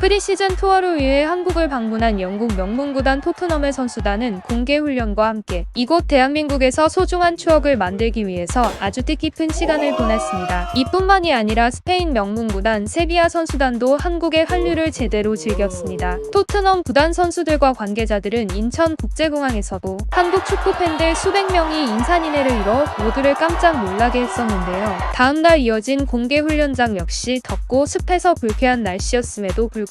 프리시즌 투어를 위해 한국을 방문한 영국 명문구단 토트넘의 선수단은 공개훈련과 함께 이곳 대한민국에서 소중한 추억을 만들기 위해서 아주 뜻깊은 시간을 보냈습니다. 이뿐만이 아니라 스페인 명문구단 세비야 선수단도 한국의 한류를 제대로 즐겼습니다. 토트넘 구단 선수들과 관계자들은 인천국제공항에서도 한국 축구 팬들 수백 명이 인산인해를 이뤄 모두를 깜짝 놀라게 했었는데요. 다음 날 이어진 공개훈련장 역시 덥고 습해서 불쾌한 날씨였음에도 불구하고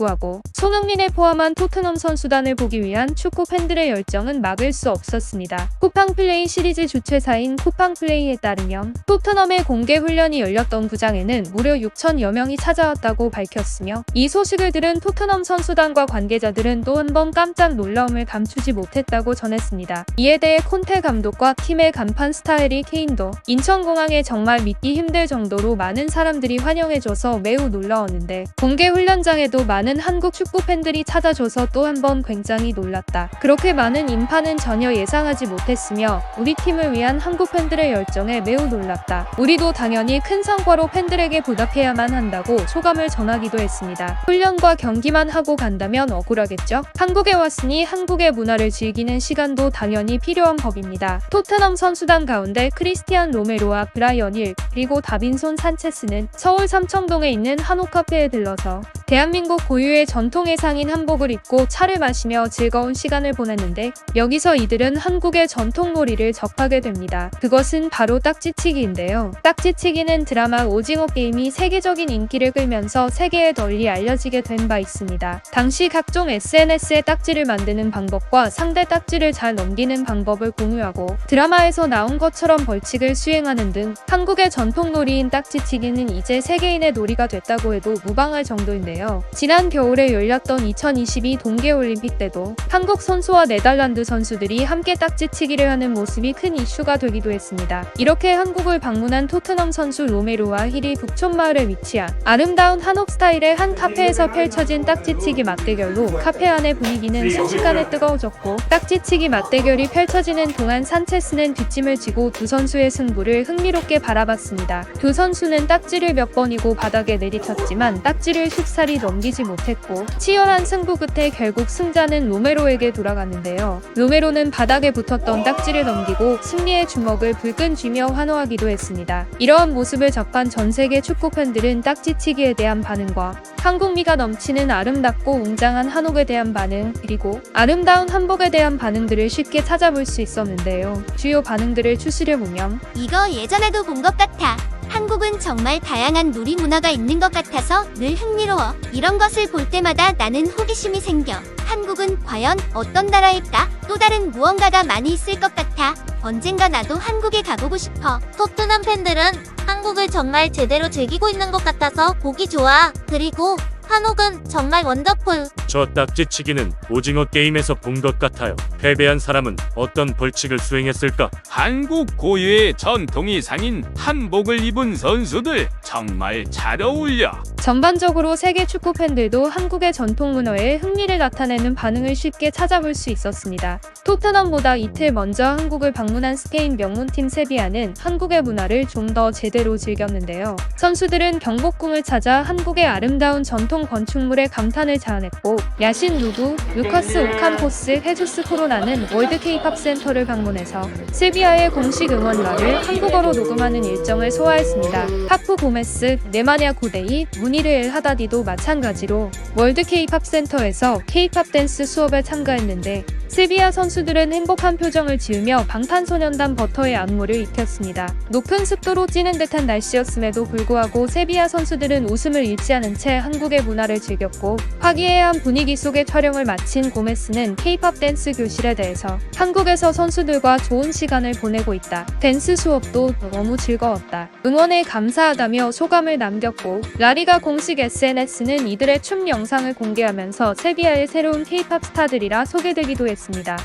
손흥민을 포함한 토트넘 선수단을 보기 위한 축구 팬들의 열정은 막을 수 없었습니다. 쿠팡플레이 시리즈 주최사인 쿠팡플레이에 따르면 토트넘의 공개훈련이 열렸던 구장에는 무려 6천여 명이 찾아왔다고 밝혔으며 이 소식을 들은 토트넘 선수단과 관계자들은 또 한 번 깜짝 놀라움을 감추지 못했다고 전했습니다. 이에 대해 콘테 감독과 팀의 간판 스타 해리 케인도 인천공항에 정말 믿기 힘들 정도로 많은 사람들이 환영해줘서 매우 놀라웠는데 공개훈련장에도 많은 한국 축구 팬들이 찾아줘서 또 한 번 굉장히 놀랐다. 그렇게 많은 인파는 전혀 예상하지 못했으며 우리 팀을 위한 한국 팬들의 열정에 매우 놀랐다. 우리도 당연히 큰 성과로 팬들에게 보답해야만 한다고 소감을 전하기도 했습니다. 훈련과 경기만 하고 간다면 억울하겠죠? 한국에 왔으니 한국의 문화를 즐기는 시간도 당연히 필요한 법입니다. 토트넘 선수단 가운데 크리스티안 로메로와 브라이언 힐 그리고 다빈손 산체스는 서울 삼청동에 있는 한옥 카페에 들러서 대한민국 고유의 전통 의상인 한복을 입고 차를 마시며 즐거운 시간을 보냈는데 여기서 이들은 한국의 전통 놀이를 접하게 됩니다. 그것은 바로 딱지치기인데요. 딱지치기는 드라마 오징어 게임이 세계적인 인기를 끌면서 세계에 널리 알려지게 된 바 있습니다. 당시 각종 SNS에 딱지를 만드는 방법과 상대 딱지를 잘 넘기는 방법을 공유하고 드라마에서 나온 것처럼 벌칙을 수행하는 등 한국의 전통 놀이인 딱지치기는 이제 세계인의 놀이가 됐다고 해도 무방할 정도인데요. 지난 겨울에 열렸던 2022 동계올림픽 때도 한국 선수와 네덜란드 선수들이 함께 딱지치기를 하는 모습이 큰 이슈가 되기도 했습니다. 이렇게 한국을 방문한 토트넘 선수 로메로와 힐이 북촌마을에 위치한 아름다운 한옥 스타일의 한 카페에서 펼쳐진 딱지치기 맞대결로 카페 안의 분위기는 순식간에 뜨거워졌고 딱지치기 맞대결이 펼쳐지는 동안 산체스는 뒷짐을 지고 두 선수의 승부를 흥미롭게 바라봤습니다. 두 선수는 딱지를 몇 번이고 바닥에 내리쳤지만 딱지를 쉽사리 넘기지 못했고 치열한 승부 끝에 결국 승자는 로메로에게 돌아갔는데요. 로메로는 바닥에 붙었던 딱지를 넘기고 승리의 주먹을 불끈 쥐며 환호하기도 했습니다. 이러한 모습을 접한 전 세계 축구 팬들은 딱지치기에 대한 반응과 한국미가 넘치는 아름답고 웅장한 한옥에 대한 반응 그리고 아름다운 한복에 대한 반응들을 쉽게 찾아볼 수 있었는데요. 주요 반응들을 추스려보면 이거 예전에도 본 것 같아. 한국은 정말 다양한 놀이 문화가 있는 것 같아서 늘 흥미로워. 이런 것을 볼 때마다 나는 호기심이 생겨. 한국은 과연 어떤 나라일까? 또 다른 무언가가 많이 있을 것 같아. 언젠가 나도 한국에 가보고 싶어. 토트넘 팬들은 한국을 정말 제대로 즐기고 있는 것 같아서 보기 좋아. 그리고 한옥은 정말 원더풀. 저 딱지치기는 오징어 게임에서 본 것 같아요. 패배한 사람은 어떤 벌칙을 수행했을까? 한국 고유의 전통의상인 한복을 입은 선수들 정말 잘 어울려. 전반적으로 세계 축구 팬들도 한국의 전통 문화에 흥미를 나타내는 반응을 쉽게 찾아볼 수 있었습니다. 토트넘보다 이틀 먼저 한국을 방문한 스페인 명문팀 세비야는 한국의 문화를 좀 더 제대로 즐겼는데요. 선수들은 경복궁을 찾아 한국의 아름다운 전통 건축물에 감탄을 자아냈고 야신 누구, 루카스 오캄포스, 헤수스 코로나는 월드 케이팝 센터를 방문해서 세비야의 공식 응원가를 한국어로 녹음하는 일정을 소화했습니다. 파프 고메스, 네마냐 고데이, 무니르 엘 하다디도 마찬가지로 월드 케이팝 센터에서 케이팝 댄스 수업에 참가했는데 세비야 선수들은 행복한 표정을 지으며 방탄소년단 버터의 안무를 익혔습니다. 높은 습도로 찌는 듯한 날씨였음에도 불구하고 세비야 선수들은 웃음을 잃지 않은 채 한국의 문화를 즐겼고 화기애애한 분위기 속에 촬영을 마친 고메스는 케이팝 댄스 교실에 대해서 한국에서 선수들과 좋은 시간을 보내고 있다. 댄스 수업도 너무 즐거웠다. 응원에 감사하다며 소감을 남겼고 라리가 공식 SNS는 이들의 춤 영상을 공개하면서 세비야의 새로운 케이팝 스타들이라 소개되기도 했습니다.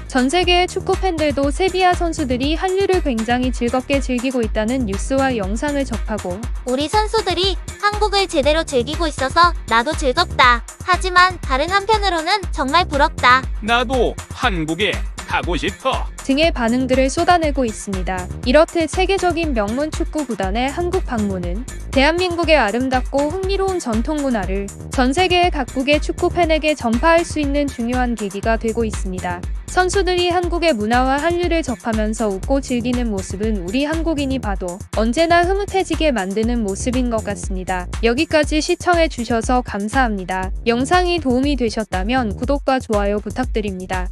전 세계의 축구 팬들도 세비야 선수들이 한류를 굉장히 즐겁게 즐기고 있다는 뉴스와 영상을 접하고 우리 선수들이 한국을 제대로 즐기고 있어서 나도 즐겁다. 하지만 다른 한편으로는 정말 부럽다. 나도 한국에 가고 싶어. 등의 반응들을 쏟아내고 있습니다. 이렇듯 세계적인 명문 축구 구단의 한국 방문은 대한민국의 아름답고 흥미로운 전통 문화를 전 세계 각국의 축구 팬에게 전파할 수 있는 중요한 계기가 되고 있습니다. 선수들이 한국의 문화와 한류를 접하면서 웃고 즐기는 모습은 우리 한국인이 봐도 언제나 흐뭇해지게 만드는 모습인 것 같습니다. 여기까지 시청해 주셔서 감사합니다. 영상이 도움이 되셨다면 구독과 좋아요 부탁드립니다.